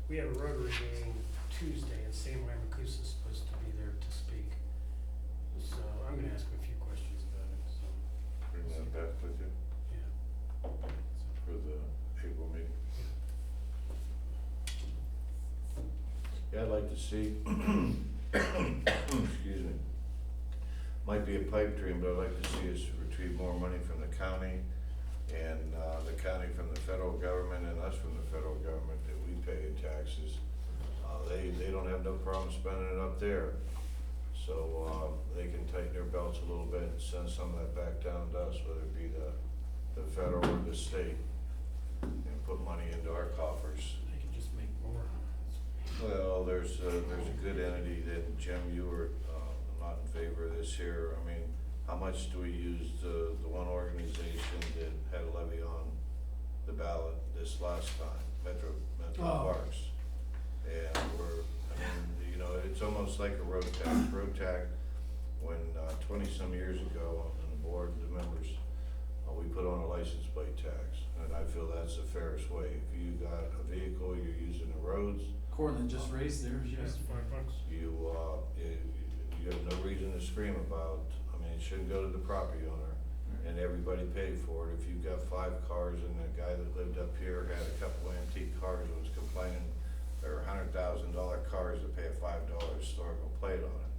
we have a Rotary meeting Tuesday, and Sam Lamacusa is supposed to be there to speak. So I'm gonna ask him a few questions about it, so, Bring that back with you yeah. for the April meeting. Yeah, I'd like to see, excuse me, might be a pipe dream, but I'd like to see us retrieve more money from the county and the county from the federal government and us from the federal government that we pay in taxes. They don't have no problem spending it up there. So they can tighten their belts a little bit and send some of that back down to us, whether it be the federal or the state, and put money into our coffers. They can just make more. Well, there's a good entity that, Jim, you were not in favor of this here. I mean, how much do we use the one organization that had a levy on the ballot this last time, Metro Parks? And I mean, you know, it's almost like a road tax. Road tax, when 20-some years ago on the board, the members, we put on a license plate tax. And I feel that's the fairest way. If you got a vehicle, you're using the roads, Cortland just raised theirs, yes. Just $5. you have no reason to scream about. I mean, it shouldn't go to the property owner, and everybody paid for it. If you've got 5 cars and the guy that lived up here had a couple antique cars and was complaining there were $100,000 cars that pay a $5 historical plate on it.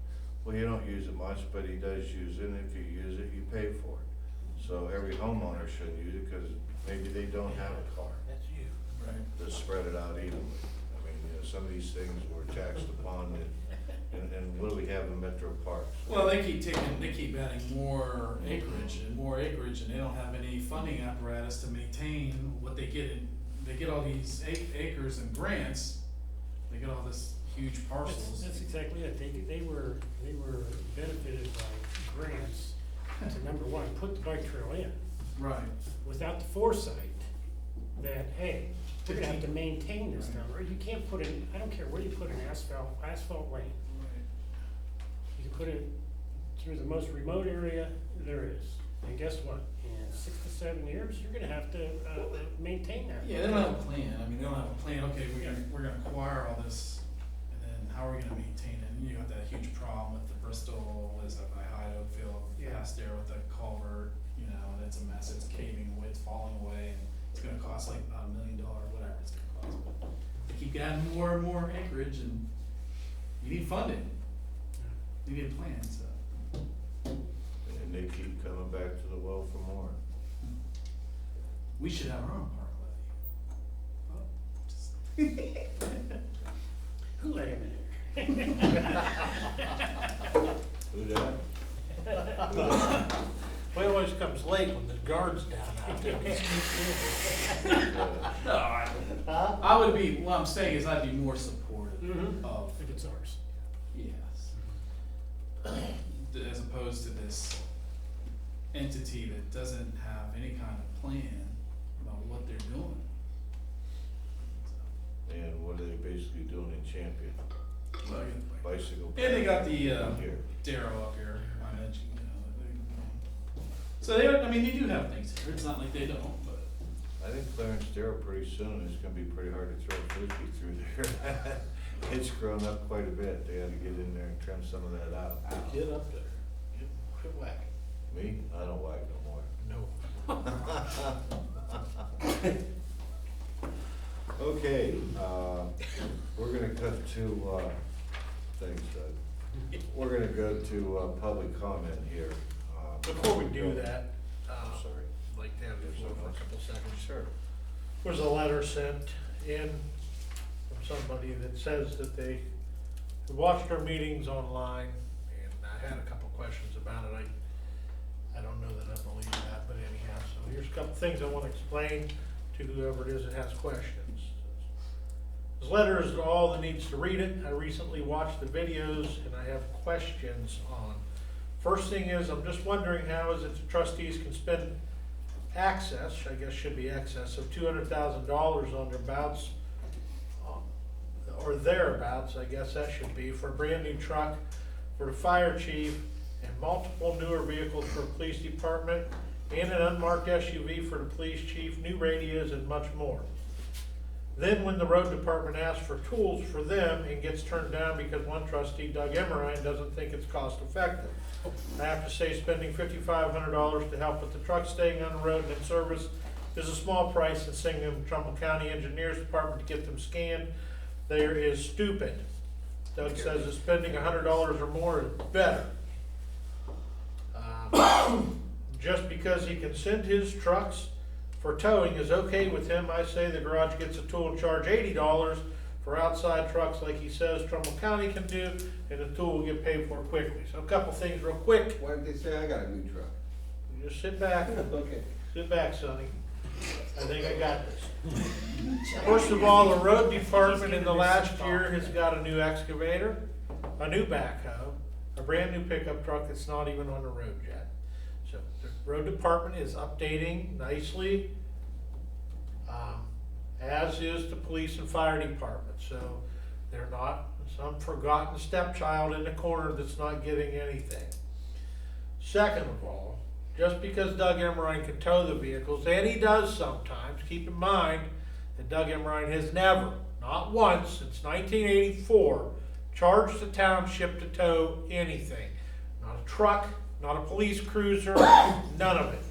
Well, you don't use it much, but he does use it, and if you use it, you pay for it. So every homeowner should use it, because maybe they don't have a car. That's you. Right. To spread it out evenly. I mean, you know, some of these things were taxed upon, and what do we have in Metro Parks? Well, they keep adding more acreage, and they don't have any funding apparatus to maintain what they get they get all these acres and grants, they get all this huge parcels. That's exactly it. They were benefited by grants to, number one, put the bike trail in, Right. without the foresight that, hey, we're gonna have to maintain this number. You can't put in, I don't care where you put an asphalt lane. You can put it through the most remote area there is. And guess what? In 6 to 7 years, you're gonna have to maintain that. Yeah, they don't have a plan. I mean, they don't have a plan. Okay, we're gonna acquire all this, and then how are we gonna maintain it? And you have that huge problem with the Bristol, what is that, by Hyde Oakfield, Yeah. past there with the culvert, you know, and it's a mess. It's caving away, it's falling away, and it's gonna cost like about $1 million, whatever it's gonna cost. But they keep adding more and more acreage, and you need funding. You need a plan, so. And they keep coming back to the well for more. We should have our own park levy. Oh, just. Who let him in here? Who that? Well, he always comes late when the guard's down out there. No, I would be, what I'm saying is I'd be more supportive Mhm. of, If it's ours. yes, as opposed to this entity that doesn't have any kind of plan about what they're doing. And what are they basically doing in Champion? So, Bicycle. and they got the, Here. Darrow up here, I mentioned, you know, so they, I mean, they do have things here, it's not like they don't, but. I think Clarence Darrow pretty soon, it's gonna be pretty hard to throw a frisbee through there. It's grown up quite a bit. They had to get in there and trim some of that out. Get up there. Quit whacking. Me? I don't whack no more. No. Okay, we're gonna cut to, thanks, Doug. We're gonna go to, public comment here. Before we do that, I'm sorry. I'd like to have the floor for a couple seconds. Sure. There's a letter sent in from somebody that says that they watched our meetings online, and I had a couple questions about it. I don't know that I believe that, but anyhow, so here's a couple things I want to explain to whoever it is that has questions. This letter is to all that needs to read it. I recently watched the videos and I have questions on. First thing is, I'm just wondering how is it the trustees can spend access, I guess should be excess of $200,000 on their bouts, or thereabouts, I guess that should be, for a brand new truck for the fire chief and multiple newer vehicles for the police department and an unmarked SUV for the police chief, new radios and much more. Then when the road department asks for tools for them, it gets turned down because one trustee, Doug Emerine, doesn't think it's cost effective. I have to say, spending $5,500 to help with the truck staying on the road and in service is a small price, and sending them to Trumbull County Engineers Department to get them scanned there is stupid. Doug says that spending $100 or more is better. Just because he can send his trucks for towing is okay with him, I say the garage gets a tool and charge $80 for outside trucks like he says Trumbull County can do, and the tool will get paid for quickly. So a couple things real quick. Why did they say I got a new truck? You just sit back. Okay. Sit back, Sonny. I think I got this. First of all, the road department in the last year has got a new excavator, a new backhoe, a brand new pickup truck that's not even on the road yet. So the road department is updating nicely, as is the police and fire department. So they're not some forgotten stepchild in the corner that's not getting anything. Second of all, just because Doug Emerine can tow the vehicles, and he does sometimes, keep in mind that Doug Emerine has never, not once since 1984, charged the township to tow anything. Not a truck, not a police cruiser, none of it.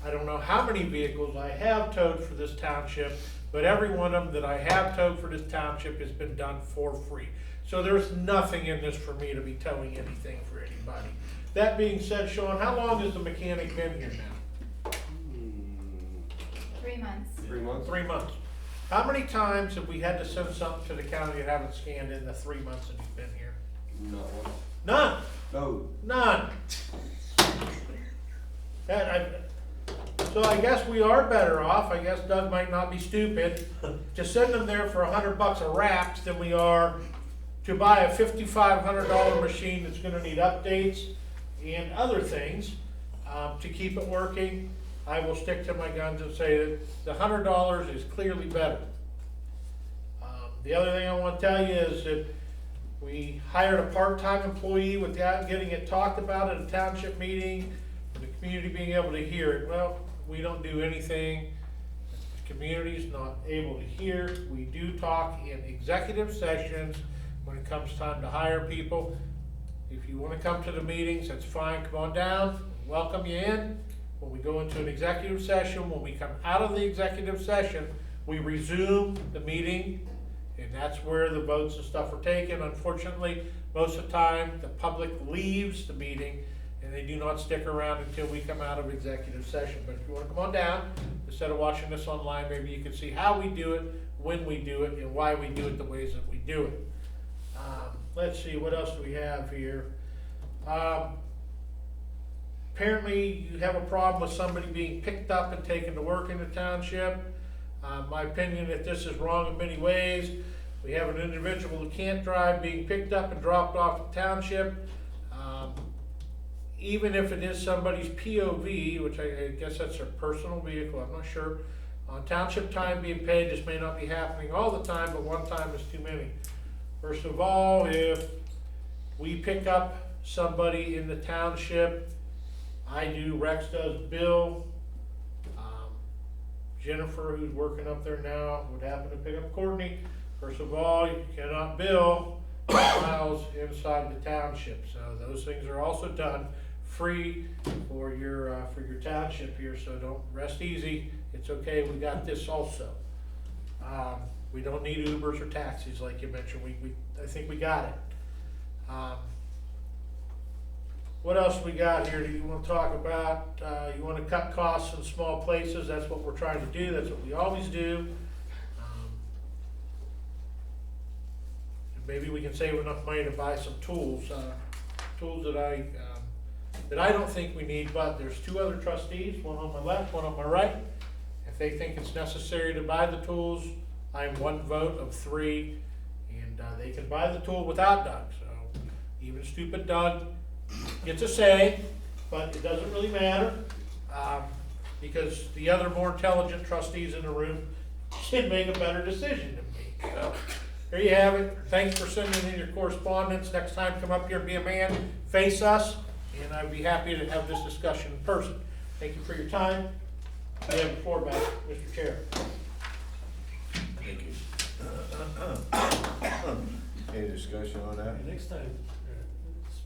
I don't know how many vehicles I have towed for this township, but every one of them that I have towed for this township has been done for free. So there's nothing in this for me to be towing anything for anybody. That being said, Sean, how long has the mechanic been here now? 3 months. 3 months? 3 months. How many times have we had to send something to the county and have it scanned in the 3 months that he's been here? Not one. None. No. None. So I guess we are better off. I guess Doug might not be stupid to send them there for $100 a wraps than we are to buy a $5,500 machine that's gonna need updates and other things to keep it working. I will stick to my guns and say that the $100 is clearly better. The other thing I want to tell you is that we hired a part-time employee without getting it talked about at a township meeting, and the community being able to hear it. Well, we don't do anything the community's not able to hear. We do talk in executive sessions when it comes time to hire people. If you want to come to the meetings, that's fine, come on down, welcome you in. When we go into an executive session, when we come out of the executive session, we resume the meeting, and that's where the votes and stuff are taken. Unfortunately, most of the time, the public leaves the meeting, and they do not stick around until we come out of executive session. But if you want to come on down, instead of watching this online, maybe you can see how we do it, when we do it, and why we do it the ways that we do it. Let's see, what else do we have here? Apparently, you have a problem with somebody being picked up and taken to work in the township. My opinion that this is wrong in many ways. We have an individual who can't drive being picked up and dropped off at the township. Even if it is somebody's POV, which I guess that's their personal vehicle, I'm not sure. On township time being paid, this may not be happening all the time, but one time is too many. First of all, if we pick up somebody in the township, I do, Rex does, Bill, Jennifer, who's working up there now, would happen to pick up Courtney. First of all, you cannot bill miles inside the township, so those things are also done free for your township here, so don't rest easy. It's okay, we got this also. We don't need Ubers or taxis like you mentioned. I think we got it. What else we got here? Do you want to talk about? You want to cut costs in small places? That's what we're trying to do. That's what we always do. Maybe we can save enough money to buy some tools. Tools that I don't think we need. But there's two other trustees, one on my left, one on my right. If they think it's necessary to buy the tools, I am one vote of 3, and they can buy the tool without Doug. So even stupid Doug gets a say, but it doesn't really matter because the other more intelligent trustees in the room should make a better decision than me. So there you have it. Thanks for sending in your correspondence. Next time, come up here and be a man, face us, and I'd be happy to have this discussion in person. Thank you for your time. You have the floor back, Mr. Chair. Thank you. Any discussion on that? Next time,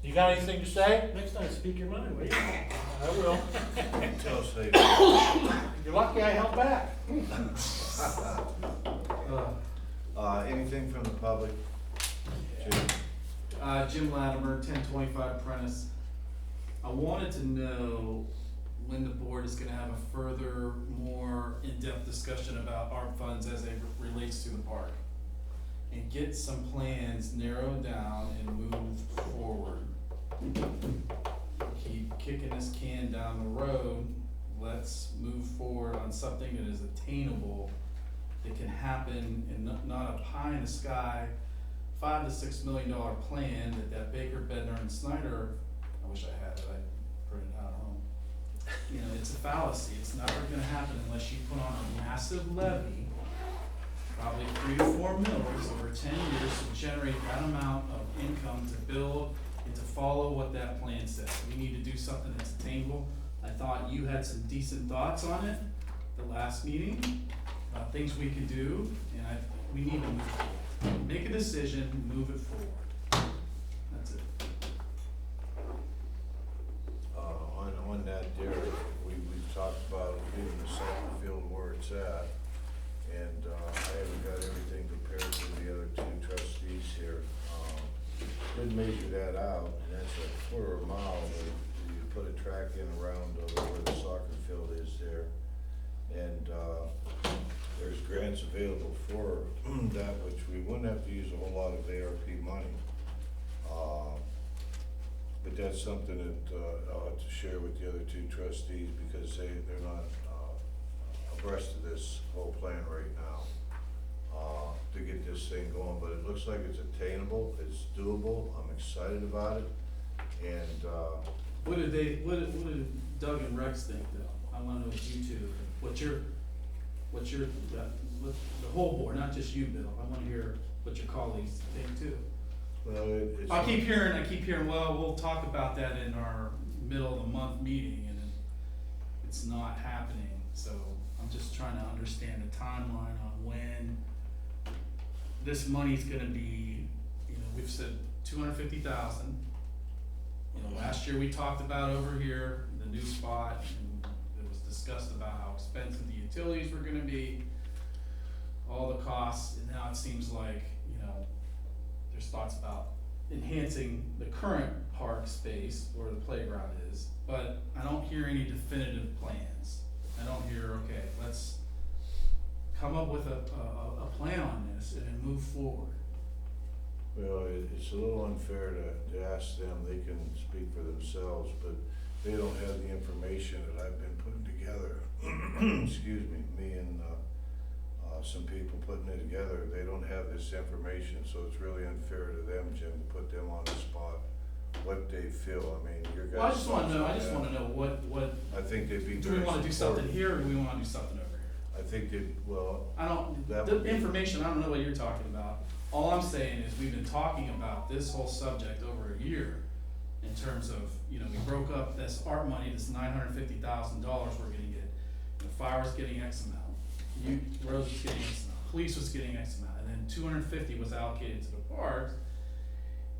You got anything to say? next time, speak your mind, will you? I will. Tell us later. You're lucky I held back. Anything from the public? Jim? Jim Latimer, 1025 Prentice. I wanted to know when the board is gonna have a further, more in-depth discussion about ARP funds as it relates to the park. And get some plans narrowed down and move forward. Keep kicking this can down the road. Let's move forward on something that is attainable, that can happen, and not a pie in the sky, $5 to $6 million plan that Baker, Bednar, and Snyder, I wish I had it, I printed it out at home. You know, it's a fallacy. It's never gonna happen unless you put on a massive levy, probably 3 to 4 mills over 10 years to generate that amount of income to build and to follow what that plan says. We need to do something that's attainable. I thought you had some decent thoughts on it the last meeting, about things we can do, and we need to move forward. Make a decision, move it forward. That's it. On that, Derek, we've talked about leaving the soccer field where it's at, and, I haven't got everything prepared for the other two trustees here. Did measure that out, and that's a quarter mile, but you put a track in around where the soccer field is there. And, there's grants available for that, which we wouldn't have to use a whole lot of ARP money. But that's something that, I'll have to share with the other two trustees, because they're not, abreast of this whole plan right now, to get this thing going, but it looks like it's attainable, it's doable, I'm excited about it, and, What did Doug and Rex think though? I wanna know what you two, what's your, the whole board, not just you, Bill, I wanna hear what your colleagues think too. well, it's. I keep hearing, well, we'll talk about that in our middle of the month meeting, and it's not happening, so I'm just trying to understand the timeline on when this money's gonna be, we've said 250,000. Last year we talked about over here, the new spot, and it was discussed about how expensive the utilities were gonna be, all the costs, and now it seems like, there's thoughts about enhancing the current park space where the playground is, but I don't hear any definitive plans. I don't hear, okay, let's come up with a plan on this and then move forward. Well, it's a little unfair to ask them, they can speak for themselves, but they don't have the information that I've been putting together. Excuse me and, some people putting it together, they don't have this information, so it's really unfair to them, Jim, to put them on the spot, what they feel, I mean, your guys. Well, I just wanna know what, I think they'd be do we very wanna do something supportive. here or do we wanna do something over here? I think well, I don't, That the would be- information, I don't know what you're talking about. All I'm saying is we've been talking about this whole subject over a year in terms of, we broke up this art money, this $950,000 we're gonna get. The fire was getting X amount, Rose was getting X amount, police was getting X amount, and then 250 was allocated to the parks.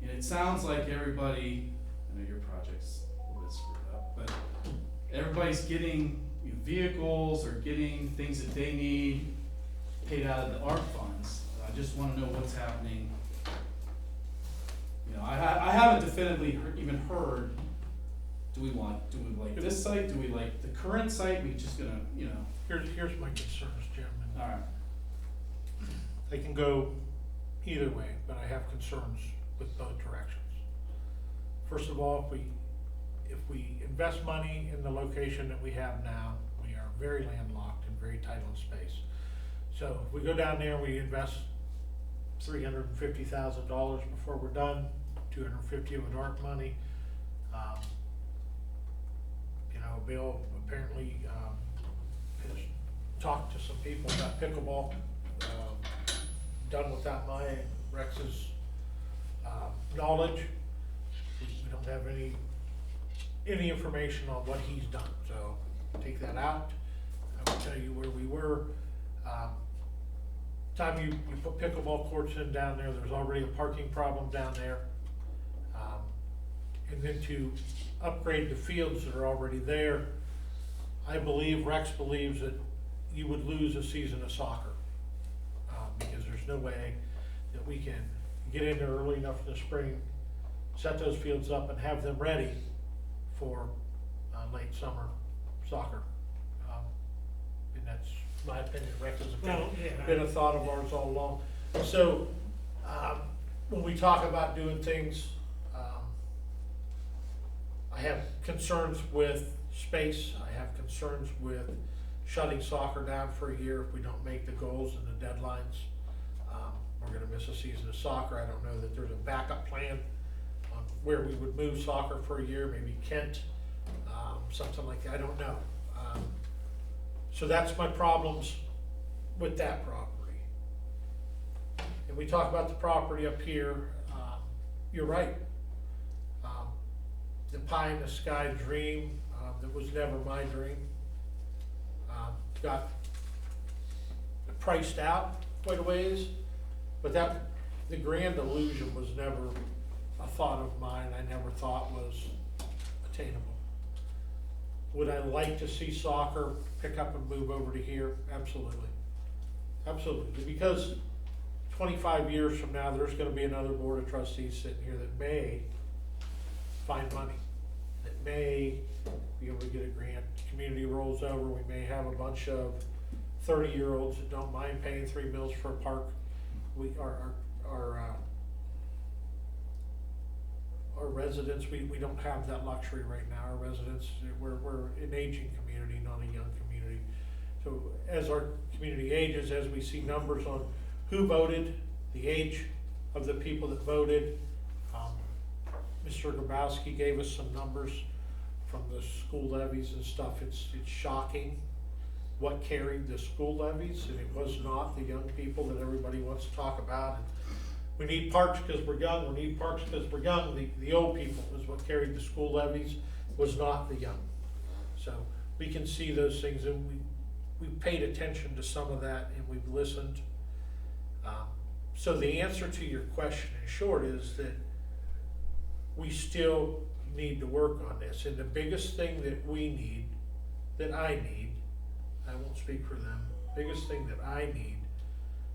And it sounds like everybody, I know your project's a little bit screwed up, but everybody's getting vehicles or getting things that they need paid out of the art funds. I just wanna know what's happening. I haven't definitively even heard, do we like this site, do we like the current site, we just gonna, Here's my concerns, Jim, and alright. they can go either way, but I have concerns with both directions. First of all, if we invest money in the location that we have now, we are very landlocked and very tight on space. So if we go down there, we invest $350,000 before we're done, $250 of it art money. Bill apparently, has talked to some people about pickleball, done without my Rex's, knowledge. We don't have any information on what he's done, so take that out. I will tell you where we were. time you put pickleball courts in down there, there's already a parking problem down there. And then to upgrade the fields that are already there, I believe, Rex believes that you would lose a season of soccer. Because there's no way that we can get in there early enough in the spring, set those fields up and have them ready for, late summer soccer. And that's my opinion, Rex has Well, yeah. been a thought of ours all along. So, when we talk about doing things, I have concerns with space, I have concerns with shutting soccer down for a year if we don't make the goals and the deadlines. We're gonna miss a season of soccer. I don't know that there's a backup plan on where we would move soccer for a year, maybe Kent, something like that, I don't know. So that's my problems with that property. And we talk about the property up here, you're right. The pie in the sky dream, that was never my dream. Got priced out quite a ways, but the grand illusion was never a thought of mine, I never thought was attainable. Would I like to see soccer pick up and move over to here? Absolutely. Absolutely, because 25 years from now, there's gonna be another board of trustees sitting here that may find money, that may be able to get a grant. Community rolls over, we may have a bunch of 30-year-olds that don't mind paying $3 mils for a park. Our residents, we don't have that luxury right now. Our residents, we're an aging community, not a young community. So as our community ages, as we see numbers on who voted, the age of the people that voted, Mr. Grabowski gave us some numbers from the school levies and stuff. It's shocking what carried the school levies, and it was not the young people that everybody wants to talk about. And we need parks because we're young, we need parks because we're young. The old people is what carried the school levies, was not the young. So we can see those things, and we've paid attention to some of that, and we've listened. So the answer to your question in short is that we still need to work on this, and the biggest thing that we need, that I need, I won't speak for them, biggest thing that I need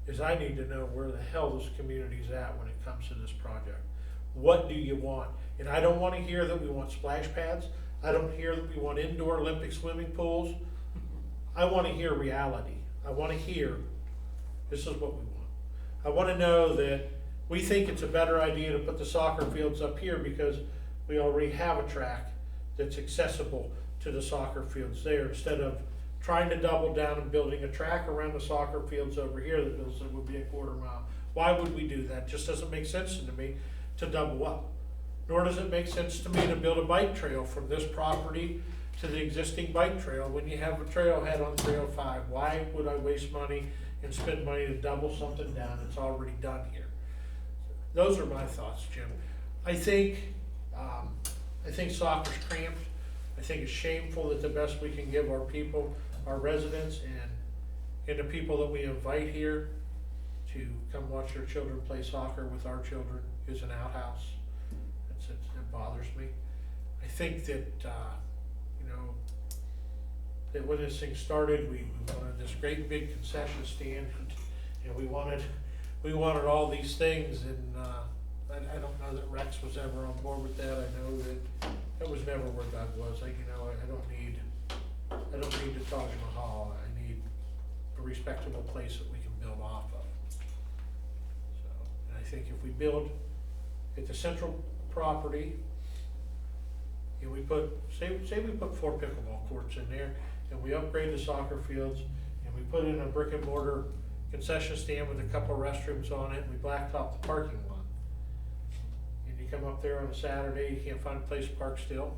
is I need to know where the hell this community's at when it comes to this project. What do you want? And I don't wanna hear that we want splash pads, I don't hear that we want indoor Olympic swimming pools. I wanna hear reality. I wanna hear, this is what we want. I wanna know that we think it's a better idea to put the soccer fields up here because we already have a track that's accessible to the soccer fields there, instead of trying to double down and building a track around the soccer fields over here that would be a quarter mile. Why would we do that? Just doesn't make sense to me to double up. Nor does it make sense to me to build a bike trail from this property to the existing bike trail when you have a trailhead on 305. Why would I waste money and spend money to double something down that's already done here? Those are my thoughts, Jim. I think soccer's cramped. I think it's shameful that the best we can give our people, our residents, and the people that we invite here to come watch their children play soccer with our children is an outhouse. It bothers me. I think that, that when this thing started, we wanted this great big concession stand, and we wanted all these things, and I don't know that Rex was ever on board with that. I know that was never where Doug was. I don't need the Taj Mahal. I need a respectable place that we can build off of. So, and I think if we build at the central property, and we put, say we put 4 pickleball courts in there, and we upgrade the soccer fields, and we put in a brick and mortar concession stand with a couple of restrooms on it, and we blacktop the parking lot. And you come up there on a Saturday, you can't find a place to park still.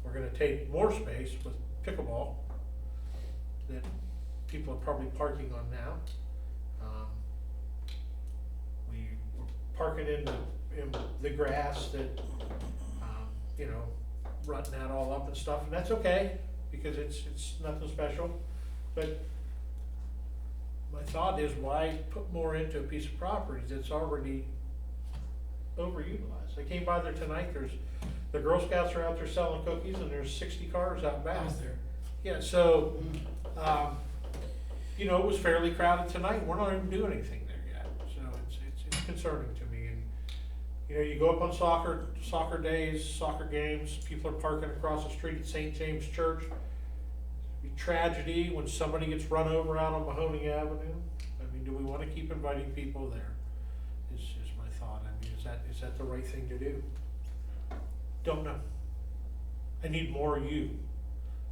We're gonna take more space with pickleball that people are probably parking on now. We're parking in the grass that, rutting that all up and stuff, and that's okay, because it's nothing special. But my thought is, why put more into a piece of property that's already overutilized? I came by there tonight, the Girl Scouts are out there selling cookies, and there's 60 cars out back. I was there. Yeah, so, you know, it was fairly crowded tonight, we're not even doing anything there yet, so it's concerning to me, and, you know, you go up on soccer days, soccer games, people are parking across the street at St. James Church. It'd be tragedy when somebody gets run over out on Mahoning Avenue. I mean, do we wanna keep inviting people there? Is my thought, I mean, is that the right thing to do? Don't know. I need more you.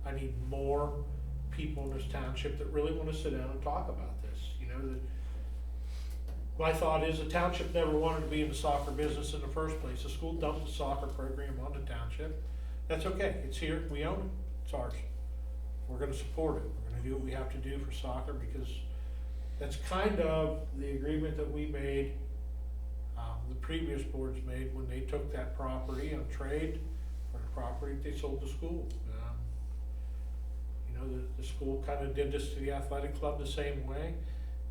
I need more people in this township that really wanna sit down and talk about this, you know, that. My thought is the township never wanted to be in the soccer business in the first place. The school dumped the soccer program on the township. That's okay, it's here, we own it, it's ours. We're gonna support it, we're gonna do what we have to do for soccer, because that's kind of the agreement that we made, the previous boards made when they took that property on trade for the property they sold to school. You know, the school kinda did this to the athletic club the same way.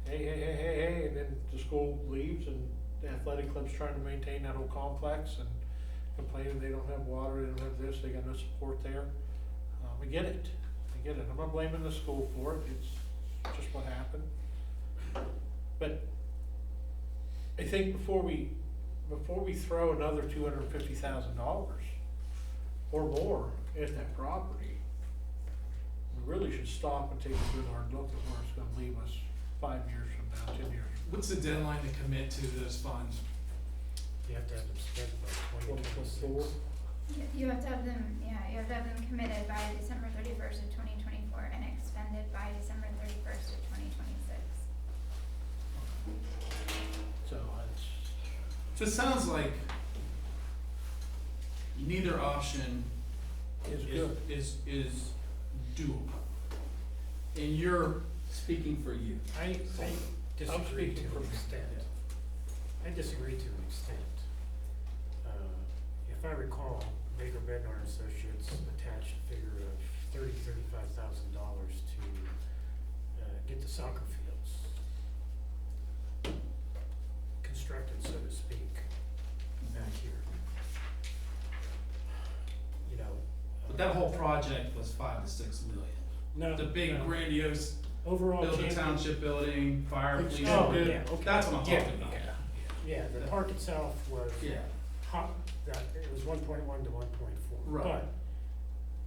Hey, and then the school leaves and the athletic club's trying to maintain that whole complex and complaining they don't have water, they don't have this, they got no support there. I get it, I'm not blaming the school for it, it's just what happened. But I think before we throw another $250,000 or more at that property, we really should stop and take a good hard look at where it's gonna leave us 5 years from now, 10 years. What's the deadline to commit to those funds? You have to have them spent by 2024. 2026. You have to have them, you have to have them committed by December 31st of 2024 and expended by December 31st of 2026. So So it sounds like neither option it's good. is doable. And you're speaking for you. I disagree to speaking from- an extent. I disagree to an extent. If I recall, Baker Bednar Associates attached a figure of $35,000 to get the soccer fields constructed, so to speak, back here. You know. But that whole project was 5 to 6 million. No. The big no. grandiose Overall. build a champion- township building, fire, It's- police. oh, yeah, okay. That's what I'm Yeah, talking about. okay. Yeah, the park itself was Yeah. hot, it was 1.1 to 1.4. Right. But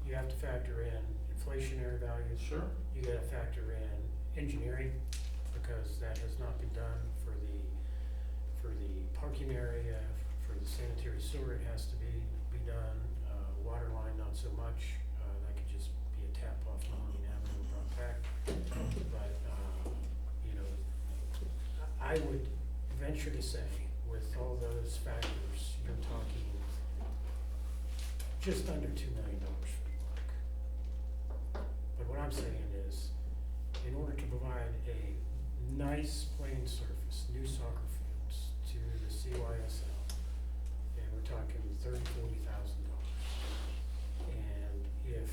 you have to factor in inflationary values. Sure. You gotta factor in engineering, because that has not been done for the parking area, for the sanitary sewer, it has to be done. Water line, not so much, that could just be a tap off Mahoning Avenue brought back. But, you know, I would venture to say, with all those factors, you're talking just under $2 million for the park. But what I'm saying is, in order to provide a nice playing surface, new soccer fields to the CYSL, and we're talking $30,000-$40,000. And if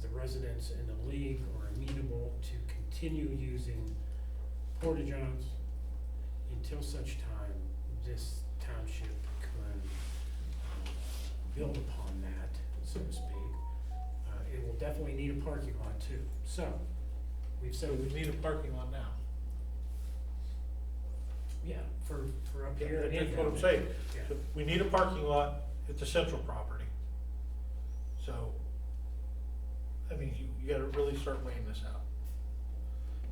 the residents in the league are amenable to continue using porta-johns until such time this township can build upon that, so to speak. It will definitely need a parking lot too. So, we've So said, we need a parking lot now. yeah, for up here. and That's down what I'm there. saying. Yeah. So we need a parking lot at the central property. So, I mean, you gotta really start weighing this out.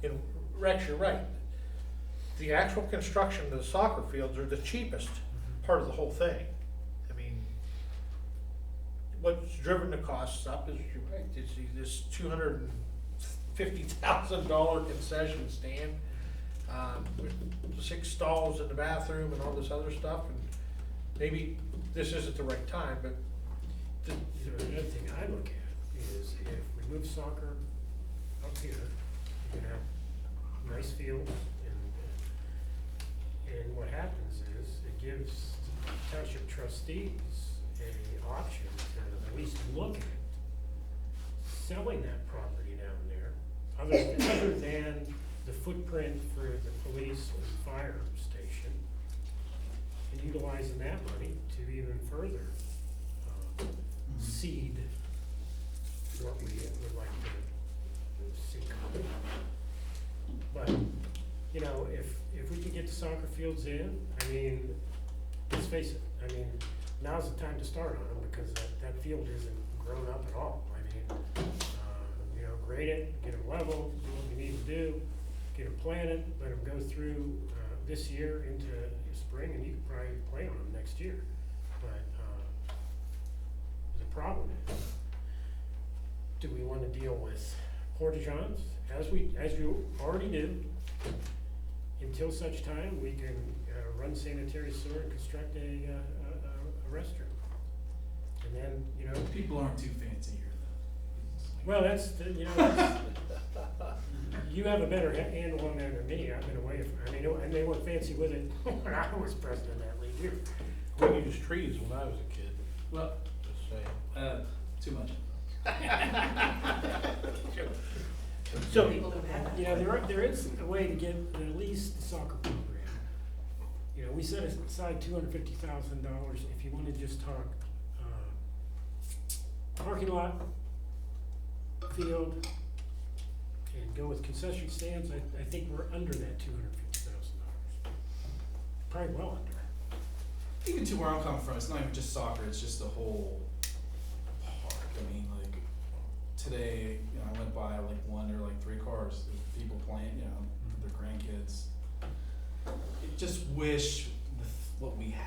And Rex, you're right. The actual construction of the soccer fields are the cheapest part of the whole thing. I mean, what's driven the costs up is, you're right, it's this $250,000 concession stand, with 6 stalls in the bathroom and all this other stuff, and maybe this isn't the right time, but Another thing I look at is if we move soccer up here, you can have nice fields, and what happens is it gives township trustees a option to at least look at selling that property down there, other than the footprint for the police and fire station, and utilizing that money to even further, seed what we would like to see come. But, you know, if we can get the soccer fields in, I mean, let's face it, I mean, now's the time to start on them, because that field isn't grown up at all. I mean, you know, grade it, get them level, do what we need to do, get them planted, let them go through, this year into spring, and you can probably play on them next year. But, the problem is, do we wanna deal with porta-johns, as you already do, until such time we can, run sanitary sewer and construct a restroom? And then, you know, People aren't too fancy here though. well, you know, that's, you have a better handle on that than me. I've been away, and they weren't fancy with it when I was president of that league either. We used trees when I was a kid, Well, just saying. too much. So, you know, there is a way to get at least the soccer program. You know, we set aside $250,000 if you wanna just talk, parking lot, field, and go with concession stands. I think we're under that $250,000. Probably well under. Even to where I'm coming from, it's not even just soccer, it's just the whole park. I mean, like, today, you know, I went by like one or like 3 cars, there's people playing, you know, with their grandkids. I just wish what we